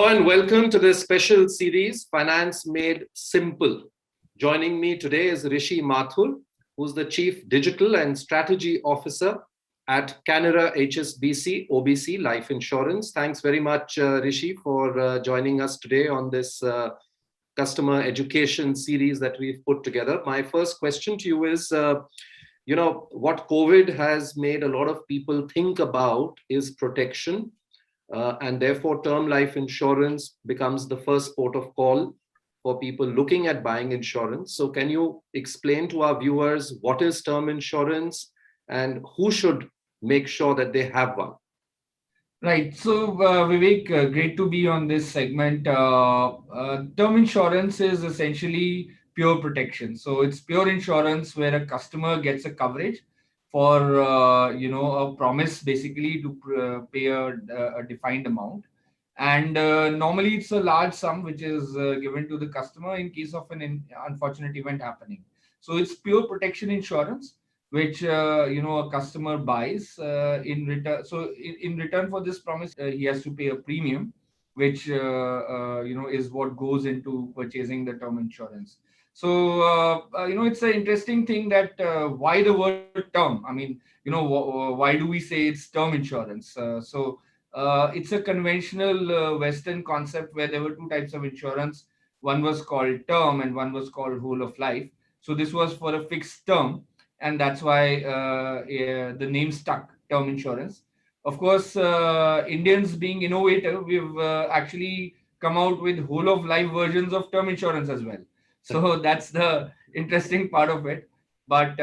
Hello and welcome to this special series, Finance Made Simple. Joining me today is Rishi Mathur, who's the Chief Digital and Strategy Officer at Canara HSBC OBC Life Insurance. Thanks very much, Rishi, for joining us today on this customer education series that we've put together. My first question to you is, what COVID has made a lot of people think about is protection. And therefore, term life insurance becomes the first port of call for people looking at buying insurance. So can you explain to our viewers what is term insurance and who should make sure that they have one? Right. So, Vivek, great to be on this segment. Term insurance is essentially pure protection. So, it's pure insurance where a customer gets a coverage for, a promise basically to pay a defined amount. And normally it's a large sum which is given to the customer in case of an unfortunate event happening. So, it's pure protection insurance which a customer buys in return. So in return for this promise, he has to pay a premium, which is what goes into purchasing the term insurance. So it's an interesting thing that why the word term. I mean, why do we say it's term insurance? It's a conventional Western concept where there were two types of insurance. One was called term and one was called whole of life. So this was for a fixed term, and that's why the name stuck, term insurance. Of course, Indians being innovative, we've actually come out with whole of life versions of term insurance as well. So that's the interesting part of it. But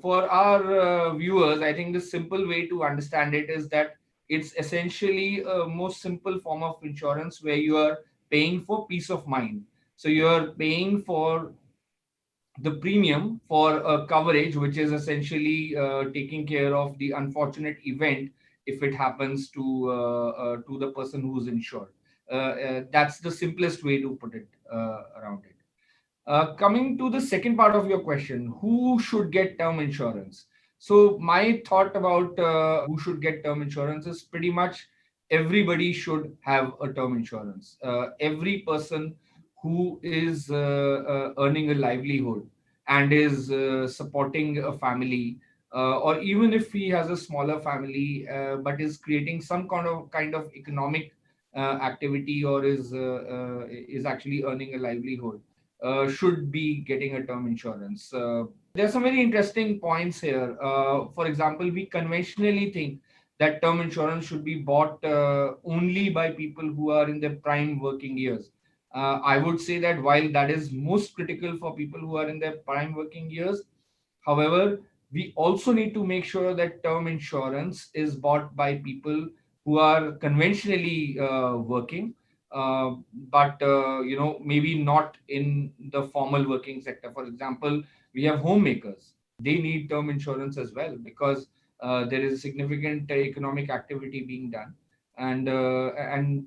for our viewers, I think the simple way to understand it is that it's essentially a most simple form of insurance where you are paying for peace of mind. So you're paying for the premium for a coverage which is essentially taking care of the unfortunate event if it happens to the person who's insured. That's the simplest way to put it around it. Coming to the second part of your question, who should get term insurance? So my thought about who should get term insurance is pretty much everybody should have a term insurance. Every person who is earning a livelihood and is supporting a family, or even if he has a smaller family but is creating some kind of economic activity or is actually earning a livelihood, should be getting a term insurance. There are some very interesting points here. For example, we conventionally think that term insurance should be bought only by people who are in their prime working years. I would say that while that is most critical for people who are in their prime working years, however, we also need to make sure that term insurance is bought by people who are conventionally working, but maybe not in the formal working sector. For example, we have homemakers. They need term insurance as well because there is significant economic activity being done, and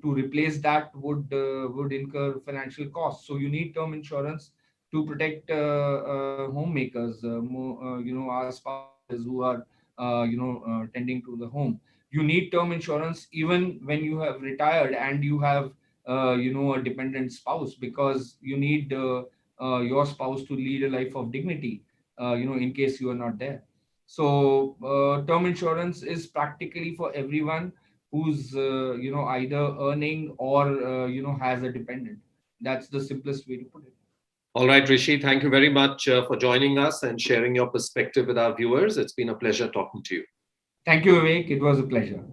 to replace that would incur financial costs. So you need term insurance to protect homemakers, our spouses who are tending to the home. You need term insurance even when you have retired and you have a dependent spouse, because you need your spouse to lead a life of dignity, in case you are not there. So term insurance is practically for everyone who's either earning or has a dependent. That's the simplest way to put it. All right, Rishi, thank you very much for joining us and sharing your perspective with our viewers. It's been a pleasure talking to you. Thank you, Vivek. It was a pleasure.